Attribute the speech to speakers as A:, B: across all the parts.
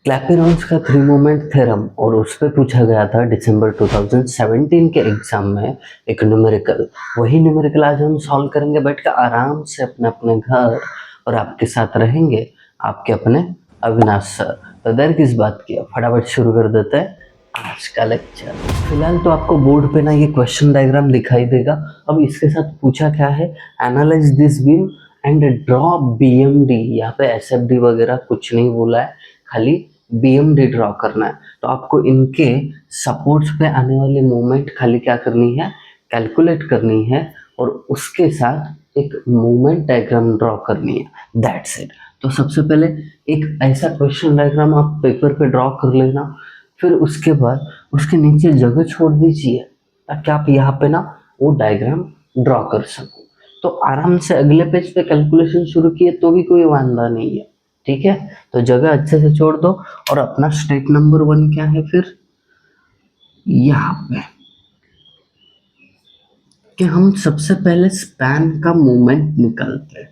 A: क्लैपेरॉन्स का three moment theorem और उस पर पूछा गया था दिसंबर 2017 के एग्जाम में एक न्यूमेरिकल। वही न्यूमेरिकल आज हम सॉल्व करेंगे बैठ कर आराम से अपने अपने घर, और आपके साथ रहेंगे आपके अपने अविनाश सर। तो देर किस बात की, फटाफट शुरू कर देते हैं आज का लेक्चर। फिलहाल तो आपको बोर्ड पे ना ये क्वेश्चन डायग्राम दिखाई देगा। अब इसके साथ पूछा क्या है, analyse this beam and draw BMD. यहाँ पे एसएफडी वगैरह कुछ नहीं बोला है, खाली बीएमडी ड्रॉ करना है। तो आपको इनके सपोर्ट्स पे आने वाली मूवमेंट खाली क्या करनी है, कैलकुलेट करनी है, और उसके साथ एक मूवमेंट डायग्राम ड्रॉ करनी है, दैट्स इट। तो सबसे पहले एक ऐसा क्वेश्चन डायग्राम आप पेपर पे ड्रॉ कर लेना, फिर उसके बाद उसके नीचे जगह छोड़ दीजिए ताकि आप यहाँ पे ना वो डायग्राम ड्रॉ कर सको। तो आराम से अगले पेज पे कैलकुलेशन शुरू किए तो भी कोई वांदा नहीं है, ठीक है। तो जगह अच्छे से छोड़ दो, और अपना स्टेप नंबर 1 क्या है फिर यहाँ पे, कि हम सबसे पहले स्पैन का मूवमेंट निकालते हैं।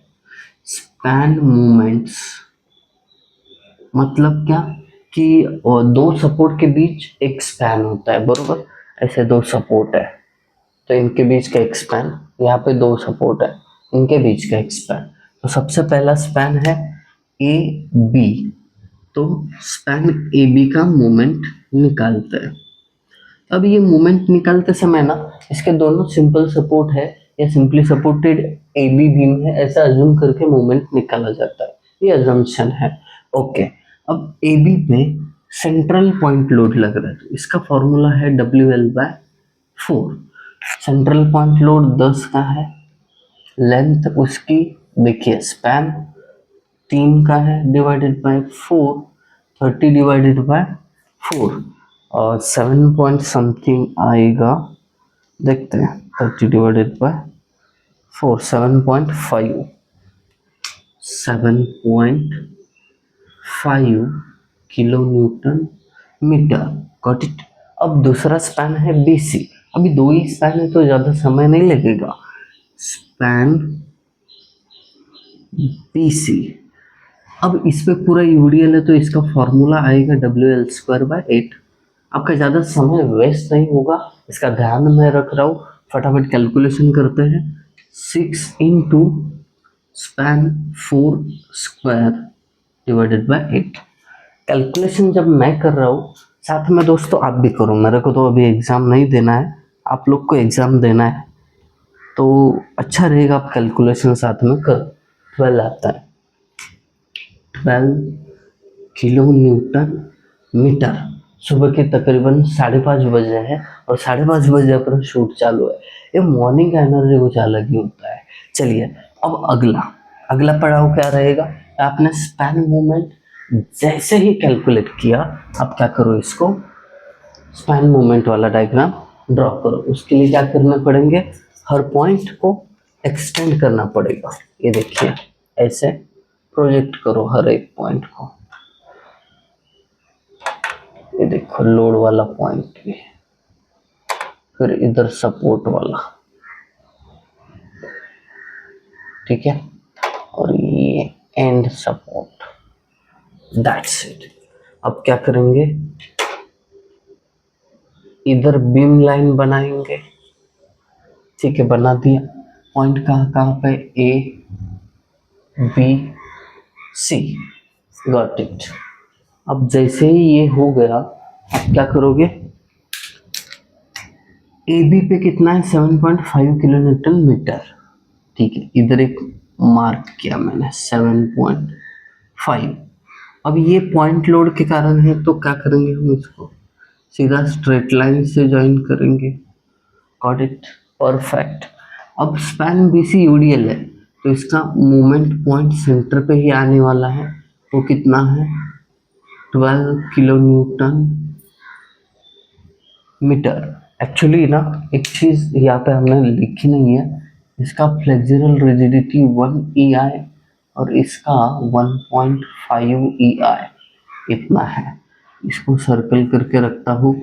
A: स्पैन मूवमेंट्स मतलब क्या कि दो सपोर्ट के बीच एक स्पैन होता है, बरोबर। ऐसे दो सपोर्ट है तो इनके बीच का एक स्पैन, यहाँ पे दो सपोर्ट है इनके बीच का एक स्पैन। तो सबसे पहला स्पैन है ए बी, तो स्पैन ए बी का मोमेंट निकालते हैं। अब ये मोमेंट निकालते समय ना इसके दोनों सिंपल सपोर्ट है या simply supported A B beam है, ऐसा अज्यूम करके मोमेंट निकाला जाता है, ये अजम्पशन है। ओके, अब ए बी पे सेंट्रल पॉइंट लोड लग रहा है, तो इसका फॉर्मूला है WL/4। सेंट्रल पॉइंट लोड 10 का है, लेंथ उसकी देखिए स्पैन 3 का है, डिवाइडेड बाय 4, 30 डिवाइडेड बाय 4, और 7 पॉइंट समथिंग आएगा, देखते हैं। 30 divided by 4, 7.5, 7.5 kilo newton metre. Got it. अब दूसरा स्पैन है BC। अभी दो ही स्पैन है तो ज़्यादा समय नहीं लगेगा। स्पैन BC, अब इस पे पूरा यूडीएल है तो इसका फॉर्मूला आएगा WL²/8। आपका ज़्यादा समय वेस्ट नहीं होगा, इसका ध्यान मैं रख रहा हूँ। फटाफट कैलकुलेशन करते हैं। 6 into span 4 square divided by 8। Calculation जब मैं कर रहा हूँ साथ में दोस्तों आप भी करो, मेरे को तो अभी एग्ज़ाम नहीं देना है, आप लोग को एग्ज़ाम देना है, तो अच्छा रहेगा आप कैलकुलेशन साथ में करो। 12 आता है, 12 किलो न्यूटन मीटर। सुबह के तकरीबन 5:30 बजे है और 5:30 बजे पर शूट चालू है। ये मॉर्निंग का एनर्जी कुछ अलग ही होता है। चलिए अब अगला पड़ाव क्या रहेगा, आपने स्पैन मूवमेंट जैसे ही कैलकुलेट किया, अब क्या करो, इसको स्पैन मूवमेंट वाला डायग्राम ड्रॉ करो। उसके लिए क्या करना पड़ेंगे, हर पॉइंट को एक्सटेंड करना पड़ेगा। ये देखिए ऐसे प्रोजेक्ट करो हर एक पॉइंट को। ये देखो लोड वाला पॉइंट भी, फिर इधर सपोर्ट वाला, ठीक है, और ये एंड सपोर्ट, दैट्स इट। अब क्या करेंगे, इधर बीम लाइन बनाएंगे, ठीक है, बना दिया। पॉइंट कहाँ कहाँ पे, ABC, गॉट इट। अब जैसे ही ये हो गया, अब क्या करोगे, AB पे कितना है, 7.5 किलो न्यूटन मीटर, ठीक है, इधर एक मार्क किया मैंने 7.5। अब ये पॉइंट लोड के कारण है तो क्या करेंगे, हम इसको सीधा स्ट्रेट लाइन से ज्वाइन करेंगे। Got it, perfect. अब स्पैन BC UDL है तो इसका मूवमेंट पॉइंट सेंटर पे ही आने वाला है, वो कितना है, 12 किलो न्यूटन मीटर। एक्चुअली ना एक चीज़ यहाँ पे हमने लिखी नहीं है, इसका फ्लेक्सुरल रिजिडिटी 1 EI और इसका 1.5 EI इतना है। इसको सर्कल करके रखता हूँ,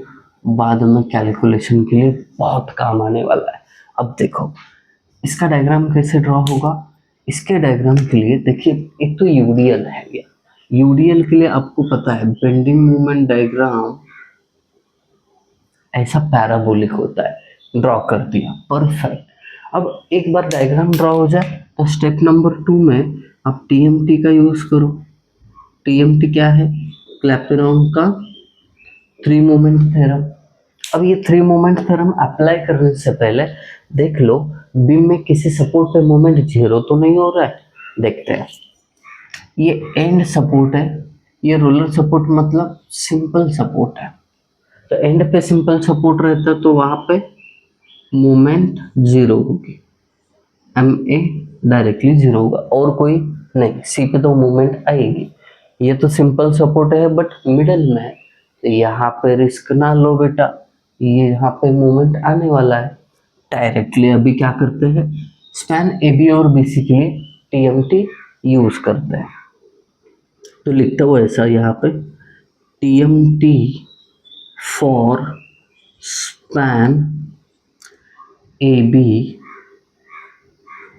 A: बाद में कैलकुलेशन के लिए बहुत काम आने वाला है। अब देखो इसका डायग्राम कैसे ड्रॉ होगा। इसके डायग्राम के लिए देखिए, एक तो यूडीएल है ये, यूडीएल के लिए आपको पता है बेंडिंग मोमेंट डायग्राम ऐसा पैराबोलिक होता है, ड्रॉ कर दिया, परफेक्ट। अब एक बार डायग्राम ड्रॉ हो जाए तो स्टेप नंबर 2 में आप टीएमटी का यूज करो। टीएमटी क्या है? क्लैपेरॉन का 3 मोमेंट थ्योरम। अब ये 3 मोमेंट थ्योरम अप्लाई करने से पहले देख लो बीम में किसी सपोर्ट पे मोमेंट जीरो तो नहीं हो रहा है। देखते हैं, ये एंड सपोर्ट है, ये रोलर सपोर्ट मतलब सिंपल सपोर्ट है। तो एंड पे सिंपल सपोर्ट रहता है तो वहां पे मोमेंट जीरो होगी, एम ए डायरेक्टली जीरो होगा और कोई नहीं, सी पे तो मोमेंट आएगी। ये तो सिंपल सपोर्ट है बट मिडल में है, तो यहाँ पे रिस्क ना लो बेटा, ये यहाँ पे मोमेंट आने वाला है डायरेक्टली। अभी क्या करते हैं, स्पैन ए बी और बी सी के लिए टीएमटी यूज करते हैं। तो लिखता हुआ ऐसा यहाँ पे TMT for span A B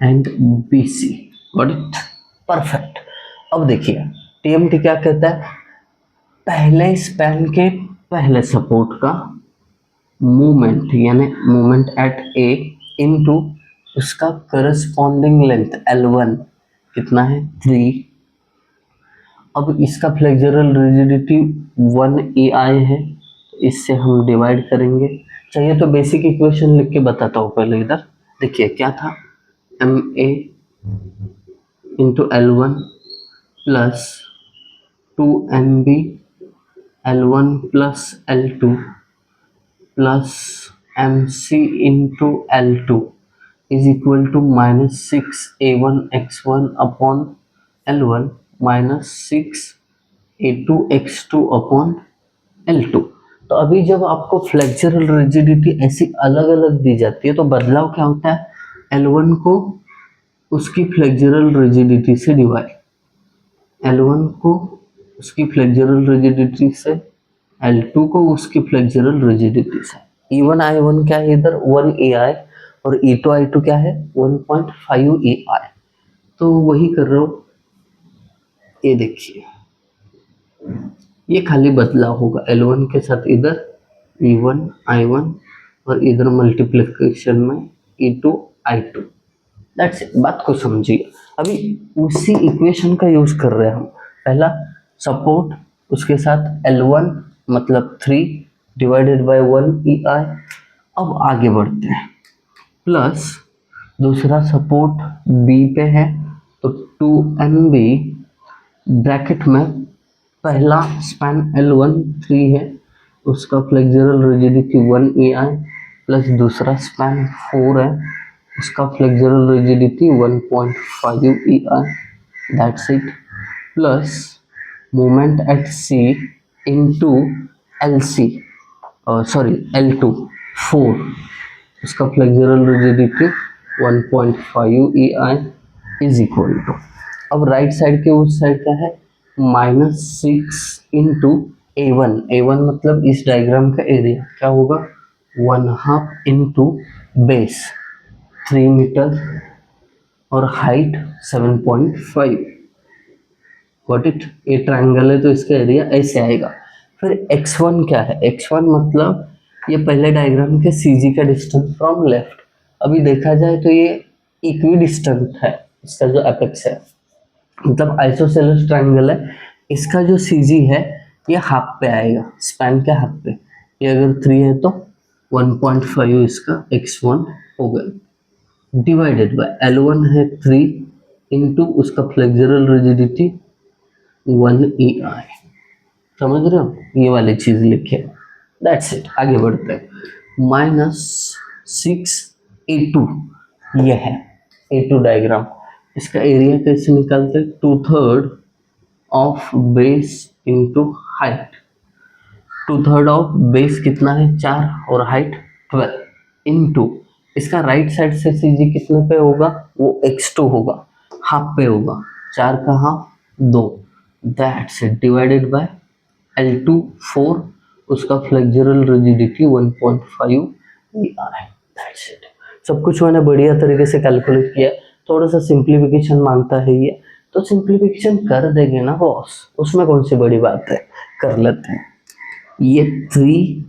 A: and B C, got it, perfect. अब देखिए टीएमटी क्या कहता है, पहले स्पैन के पहले सपोर्ट का मूवमेंट यानी मूवमेंट एट ए इनटू उसका करस्पॉन्डिंग लेंथ L1 कितना है 3। अब इसका फ्लेक्सुरल रिजिडिटी 1 EI है, इससे हम डिवाइड करेंगे। चाहिए तो बेसिक इक्वेशन लिख के बताता हूँ पहले। इधर देखिए क्या था, M A into L1 plus 2MB L1 plus L2 plus MC into L2 is equal to -6A1X1 upon L1 -6A2X2 upon L2। तो अभी जब आपको फ्लेक्सुरल रिजिडिटी ऐसी अलग अलग दी जाती है तो बदलाव क्या होता है, L1 को उसकी फ्लेक्सुरल रिजिडिटी से डिवाइड, L1 को उसकी फ्लेक्सुरल रिजिडिटी से, L2 को उसकी फ्लेक्सुरल रिजिडिटी से। E1 I1 क्या है इधर 1 EI और E2 I2 क्या है 1.5 EI। तो वही कर रहा हूँ, ये देखिए ये खाली बदलाव होगा L1 के साथ इधर E1 I1 और इधर मल्टीप्लिकेशन में E2 I2। दैट्स इट, बात को समझिए। अभी उसी इक्वेशन का यूज कर रहे हैं हम। पहला सपोर्ट उसके साथ L1 मतलब 3 डिवाइडेड बाय 1 EI। अब आगे बढ़ते हैं, प्लस दूसरा सपोर्ट B पे है तो 2MB ब्रैकेट में पहला स्पैन L1 3 है, उसका फ्लेक्सुरल रिजिडिटी 1 EI प्लस दूसरा स्पैन 4 है, उसका flexural rigidity 1.5 EI। That's it, plus moment at C into LC sorry L2 4, उसका flexural rigidity 1.5 EI is equal to, अब राइट साइड के उस साइड का है -6 इंटू A1 मतलब इस डायग्राम का एरिया क्या होगा 1/2 इंटू बेस 3 मीटर और हाइट 7.5, गॉट इट। ये ट्रायंगल है तो इसका एरिया ऐसे आएगा। फिर x1 क्या है, x1 मतलब ये पहले डायग्राम के CG का डिस्टेंस फ्रॉम लेफ्ट। अभी देखा जाए तो ये इक्वी डिस्टेंट है, इसका जो एपेक्स है मतलब आइसोसेलेस ट्रायंगल है, इसका जो CG है ये हाफ पे आएगा, स्पैन के हाफ पे। ये अगर 3 है तो 1.5 इसका x1 हो गया, डिवाइडेड बाय L1 है 3 इंटू उसका फ्लेक्सुरल रिजिडिटी 1 EI। समझ रहे हो, ये वाली चीज लिखे। दैट्स इट, आगे बढ़ते हैं। -6A2 ये है A2 डायग्राम। इसका एरिया कैसे निकालते हैं, 2/3 of base into height. 2/3 of base कितना है 4 और हाइट 12 इंटू इसका राइट साइड से CG कितने पे होगा, वो x2 होगा, हाफ पे होगा, 4 का half 2। That's it, divided by L2 4, उसका flexural rigidity 1.5 EI। That's it, सब कुछ मैंने बढ़िया तरीके से कैलकुलेट किया, थोड़ा सा सिंप्लीफिकेशन मांगता है ये, तो सिंप्लीफिकेशन कर देंगे ना बॉस, उसमें कौन सी बड़ी बात है, कर लेते हैं। ये 3ma,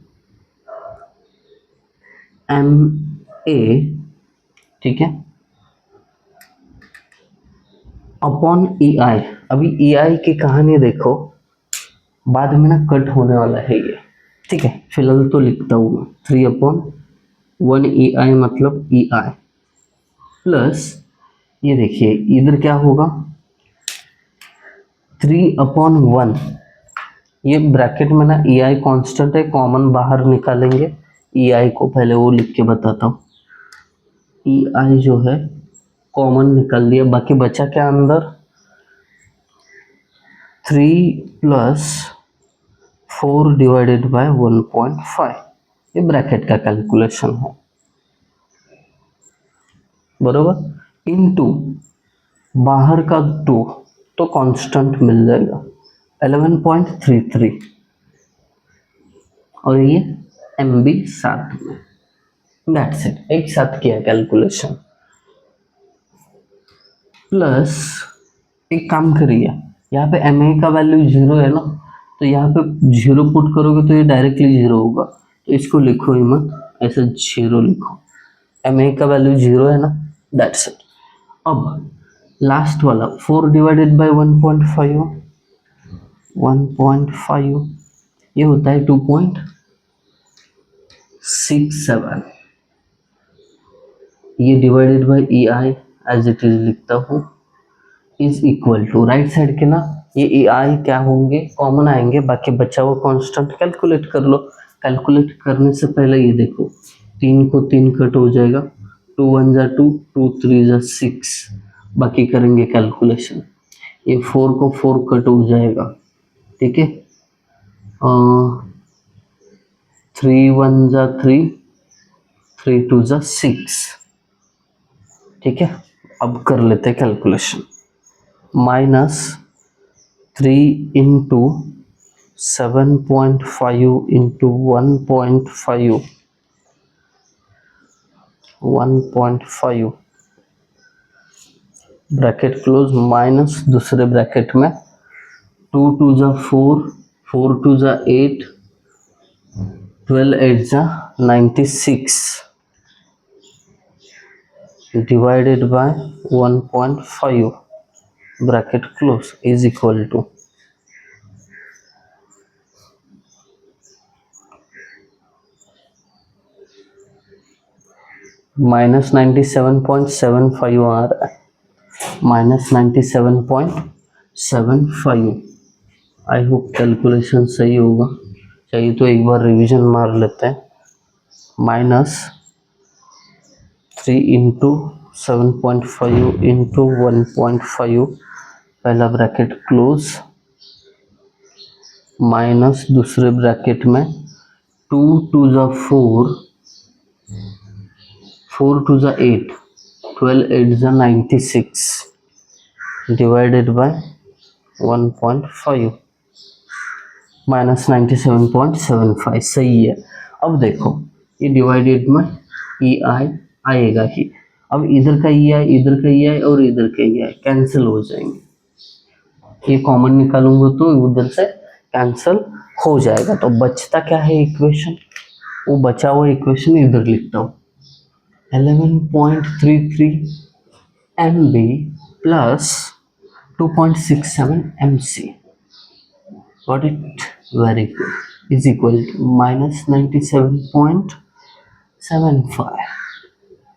A: ठीक है, अपॉन ई आई। अभी ई आई की कहानी देखो, बाद में ना कट होने वाला है ये, ठीक है, फिलहाल तो लिखता हूँ मैं 3/1 ई आई मतलब ई आई प्लस, ये देखिए इधर क्या होगा 3/1, ये ब्रैकेट में ना ई आई कॉन्स्टेंट है, कॉमन बाहर निकालेंगे, ई आई को पहले वो लिख के बताता हूँ। ई आई जो है कॉमन निकाल दिया, बाकी बचा क्या अंदर 3 + 4 डिवाइडेड बाय 1.5, ये ब्रैकेट का कैलकुलेशन है बरोबर, इनटू बाहर का 2 तो कांस्टेंट मिल जाएगा 11.33 और ये MB साथ में, दैट्स इट, एक साथ किया कैलकुलेशन। प्लस एक काम करिए, यहाँ पे MA का वैल्यू 0 है ना, तो यहाँ पे 0 पुट करोगे तो ये डायरेक्टली 0 होगा, तो इसको लिखो ही मत, ऐसे 0 लिखो, MA का वैल्यू 0 है ना, दैट्स इट। अब लास्ट वाला 4 डिवाइडेड बाय 1.5, ये होता है 2.67, ये divided by E I as it is लिखता हूँ, is equal to right side के ना ये ई आई क्या होंगे, कॉमन आएंगे, बाकी बचा हुआ कांस्टेंट कैलकुलेट कर लो। कैलकुलेट करने से पहले ये देखो 3 को 3 कट हो जाएगा, 2 1 = 2, 2 3 = 6, बाकी करेंगे कैलकुलेशन, ये 4 को 4 कट हो जाएगा, ठीक है, 3 1 = 3, 3 2 = 6, ठीक है। अब कर लेते हैं कैलकुलेशन, -3 × 7.5 × 1.5 ब्रैकेट क्लोज, माइनस दूसरे ब्रैकेट में 2 2 = 4, 4 2 = 8, 12 8 = 96 divided by 1.5 bracket close is equal to -97.75 आ रहा है, -97.75। आई होप कैलकुलेशन सही होगा, चाहिए तो एक बार रिवीजन मार लेते हैं। -3 × 7.5 × 1.5 पहला ब्रैकेट क्लोज, माइनस दूसरे ब्रैकेट में 2 2 = 4, 4 2 = 8, 12 8 = 96 डिवाइडेड बाय 1.5 -97.75 सही है। अब देखो ये डिवाइडेड में ई आई आएगा ही, अब इधर का ई आई, इधर का ई आई और इधर का ई आई कैंसिल हो जाएंगे, ये कॉमन निकालूंगा तो उधर से कैंसिल हो जाएगा, तो बचता क्या है इक्वेशन, वो बचा हुआ इक्वेशन इधर लिखता हूँ 11.33 MB plus 2.67 MC, got it, very good, is equal to -97.75,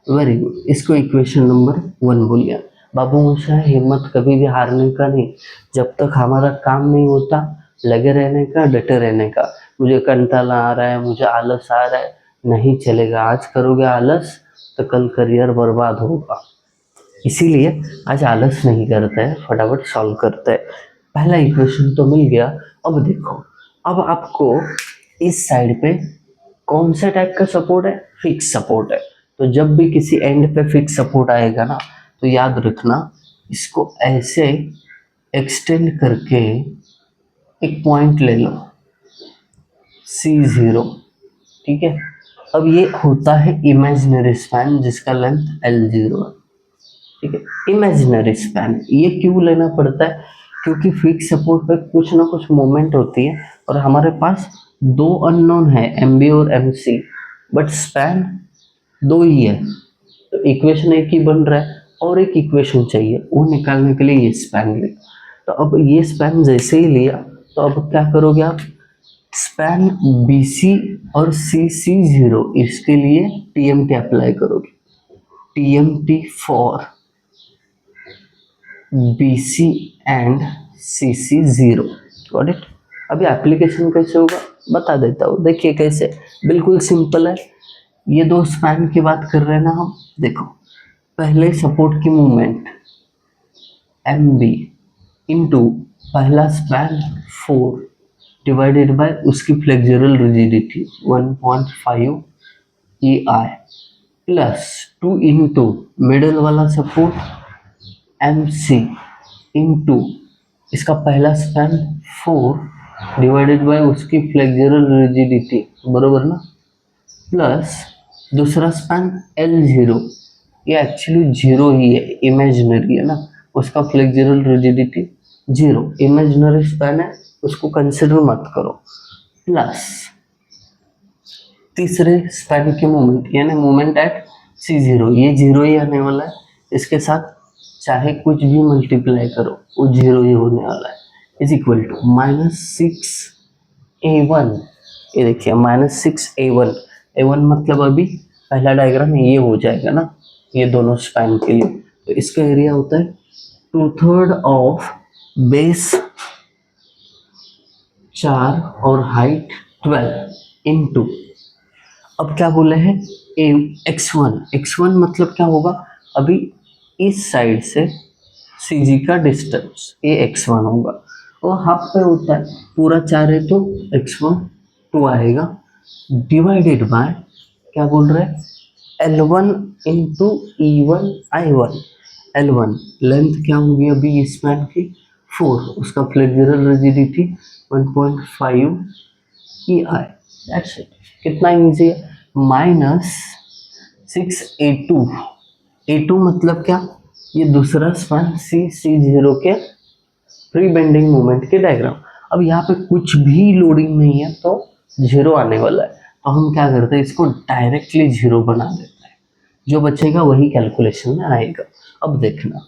A: very good. इसको इक्वेशन नंबर 1 बोलिए। बाबू मुझे हिम्मत कभी भी हारने का नहीं, जब तक हमारा काम नहीं होता लगे रहने का, डटे रहने का। मुझे कंटाला आ रहा है, मुझे आलस आ रहा है, नहीं चलेगा, आज करोगे आलस तो कल करियर बर्बाद होगा, इसीलिए आज आलस नहीं करते हैं, फटाफट सॉल्व करते हैं। पहला इक्वेशन तो मिल गया। अब देखो, अब आपको इस साइड पे कौन सा टाइप का सपोर्ट है, फिक्स सपोर्ट है, तो जब भी किसी एंड पे फिक्स सपोर्ट आएगा ना, तो याद रखना इसको ऐसे एक्सटेंड करके एक पॉइंट ले लो C0, ठीक है। अब ये होता है इमेजिनरी स्पैन जिसका लेंथ L0 है, ठीक है। Imaginary span. ये क्यों लेना पड़ता है? क्योंकि फिक्स सपोर्ट पे कुछ ना कुछ मूवमेंट होती है और हमारे पास दो अननोन है, एम बी और एम सी, बट स्पैन दो ही है, तो इक्वेशन एक ही बन रहा है और एक इक्वेशन चाहिए, वो निकालने के लिए ये स्पैन लिया। तो अब ये स्पैन जैसे ही लिया, तो अब क्या करोगे आप, स्पैन बी सी और सी सी जीरो, इसके लिए टी एम टी अप्लाई करोगे, T M T for B C and C C zero. Got it? अभी एप्लीकेशन कैसे होगा बता देता हूँ, देखिए कैसे, बिल्कुल सिंपल है। ये दो स्पैन की बात कर रहे हैं ना हम, देखो पहले सपोर्ट की मूवमेंट एम बी इंटू पहला स्पैन 4 डिवाइडेड बाय उसकी फ्लेक्सुरल रिजिडिटी 1.5 ई आई प्लस 2 इंटू मिडल वाला सपोर्ट एम सी इंटू इसका पहला स्पैन 4 डिवाइडेड बाय उसकी फ्लेक्सुरल रिजिडिटी, बरोबर ना, प्लस दूसरा स्पैन एल जीरो, ये एक्चुअली जीरो ही है, इमेजिनरी है ना, उसका flexural rigidity zero, imaginary span है, उसको कंसिडर मत करो, प्लस तीसरे स्पैन की मोमेंट यानी मोमेंट एट सी जीरो, ये जीरो ही आने वाला है, इसके साथ चाहे कुछ भी मल्टीप्लाई करो वो जीरो ही होने वाला है, इज इक्वल टू -6a1। ये देखिए -6a1, a1 मतलब अभी पहला डायग्राम ये हो जाएगा ना, ये दोनों स्पैन के लिए, तो इसका एरिया होता है 2/3 ऑफ बेस 4 और हाइट 12 इंटू, अब क्या बोले हैं, x1 मतलब क्या होगा, अभी इस साइड से सी जी का डिस्टेंस ये x1 होगा, और हाफ पे होता है, पूरा 4 है तो x1 2 आएगा, डिवाइडेड बाय क्या बोल रहे हैं, L1 into E1 I1। L1 length क्या होगी अभी इस स्पैन की 4, उसका flexural rigidity 1.5 EI, that's it, कितना इजी है, -6a2, a2 मतलब क्या, ये दूसरा स्पैन सी सी जीरो के फ्री बेंडिंग मोमेंट के डायग्राम। अब यहाँ पे कुछ भी लोडिंग नहीं है तो जीरो आने वाला है, तो हम क्या करते हैं, इसको डायरेक्टली जीरो बना देते हैं, जो बचेगा वही कैलकुलेशन में आएगा। अब देखना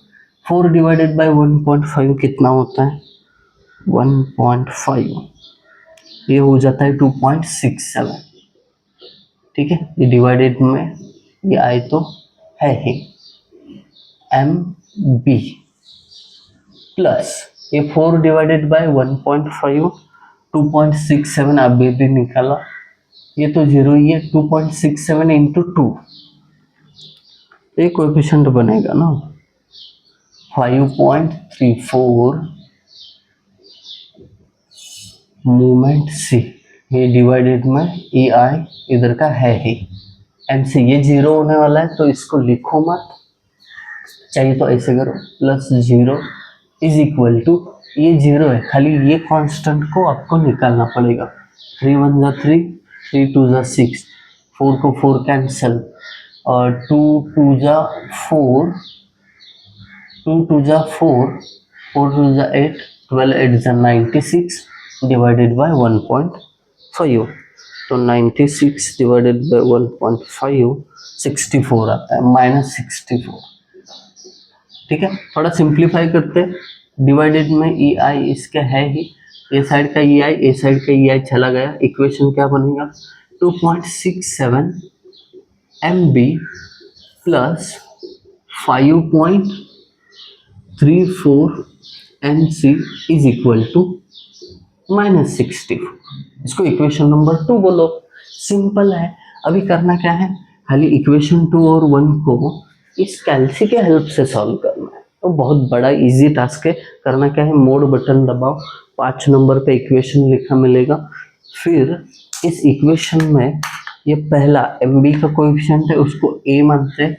A: 4 डिवाइडेड बाय 1.5 कितना होता है, 1.5, ये हो जाता है 2.67, ठीक है, ये डिवाइडेड में ये आई तो है ही, एम बी प्लस ये 4 डिवाइडेड बाय 1.5 2.67, अभी भी निकाला, ये तो जीरो ही है, 2.67 इंटू 2, ये कोएफिशिएंट बनेगा ना 5.34 मूवमेंट सी, ये डिवाइडेड में ई आई इधर का है ही, एम सी ये जीरो होने वाला है तो इसको लिखो मत, चाहिए तो ऐसे करो, plus zero is equal to, ये जीरो है, खाली ये कांस्टेंट को आपको निकालना पड़ेगा, 3 1 जा 3, 3 2 जा 6, 4 को 4 कैंसिल, और 2 2 जा 4, 2 2 जा 4, 4 2 जा 8, 12 8 जा 96 डिवाइडेड बाय 1.5, तो 96 डिवाइडेड बाय 1.5 64 आता है, -64, ठीक है। थोड़ा सिंप्लीफाई करते हैं, डिवाइडेड में ई आई इसका है ही, ए साइड का ई आई ए साइड का ई आई चला गया, इक्वेशन क्या बनेगा 2.67 M B plus 5.34 M C is equal to -64, इसको इक्वेशन नंबर 2 बोलो, सिंपल है। अभी करना क्या है, खाली इक्वेशन 2 और 1 को इस कैल्सी के हेल्प से सॉल्व करना है, तो बहुत बड़ा इजी टास्क है। करना क्या है, मोड बटन दबाओ, 5 नंबर पे इक्वेशन लिखा मिलेगा, फिर इस इक्वेशन में ये पहला एम बी का कोएफिशिएंट है उसको ए मानते हैं,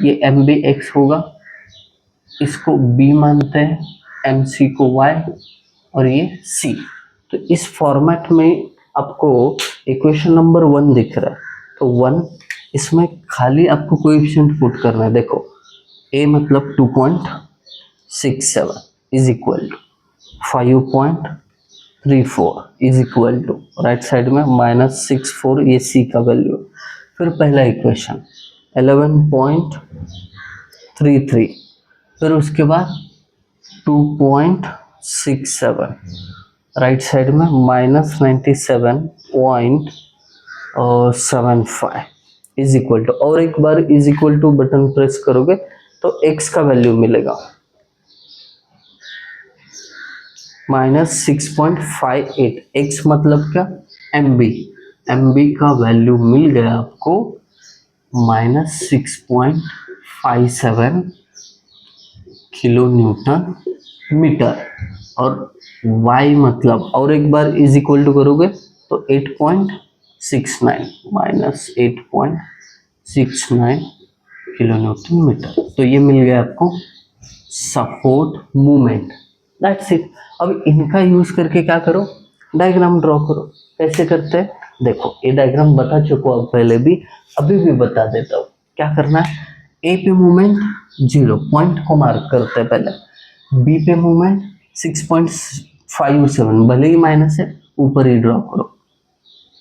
A: ये एम बी एक्स होगा, इसको बी मानते हैं, एम सी को वाई और ये सी। तो इस फॉर्मेट में आपको इक्वेशन नंबर 1 दिख रहा है, तो 1 इसमें खाली आपको कोएफिशिएंट पुट करना है, देखो ए मतलब 2.67 is equal to 5.34 is equal to right side में -64, ये सी का वैल्यू। फिर पहला इक्वेशन 11.33, फिर उसके बाद 2.67 राइट साइड में -97.75 इज इक्वल टू, और एक बार is equal to button press करोगे तो x का वैल्यू मिलेगा -6.58। x मतलब क्या, MB का वैल्यू मिल गया आपको -6.57 किलो न्यूटन मीटर। और y मतलब, और एक बार इज इक्वल टू करोगे तो 8.69 -8.69 किलो न्यूटन मीटर। तो ये मिल गया आपको सपोर्ट मूवमेंट, दैट्स इट। अब इनका यूज करके क्या करो, डायग्राम ड्रॉ करो। कैसे करते हैं देखो, ये डायग्राम बता चुको अब पहले भी, अभी भी बता देता हूँ। क्या करना है, ए पे मूवमेंट 0 पॉइंट को मार्क करते हैं पहले, बी पे मूवमेंट 6.57 भले ही माइनस है, ऊपर ही ड्रॉ करो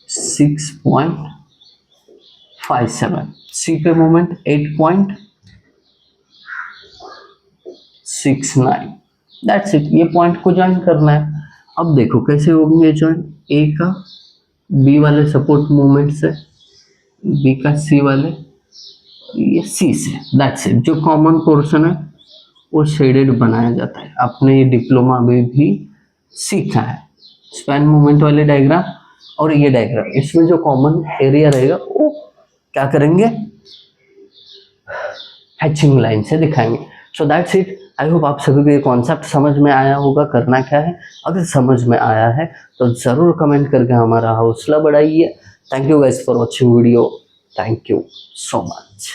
A: 6.57, सी पे मूवमेंट 8.69, दैट्स इट। ये पॉइंट को ज्वाइन करना है। अब देखो कैसे होंगे ज्वाइन, ए का बी वाले सपोर्ट मूवमेंट से, बी का सी वाले, ये सी से, दैट्स इट। जो कॉमन पोर्शन है वो शेडेड बनाया जाता है, आपने ये डिप्लोमा में भी सीखा है। स्पैन मूवमेंट वाले डायग्राम और ये डायग्राम, इसमें जो कॉमन एरिया रहेगा वो क्या करेंगे, हैचिंग लाइन से दिखाएंगे। So that's it. I hope आप सभी को ये कॉन्सेप्ट समझ में आया होगा, करना क्या है। अगर समझ में आया है तो ज़रूर कमेंट करके हमारा हौसला बढ़ाइए। Thank you guys for watching video, thank you so much.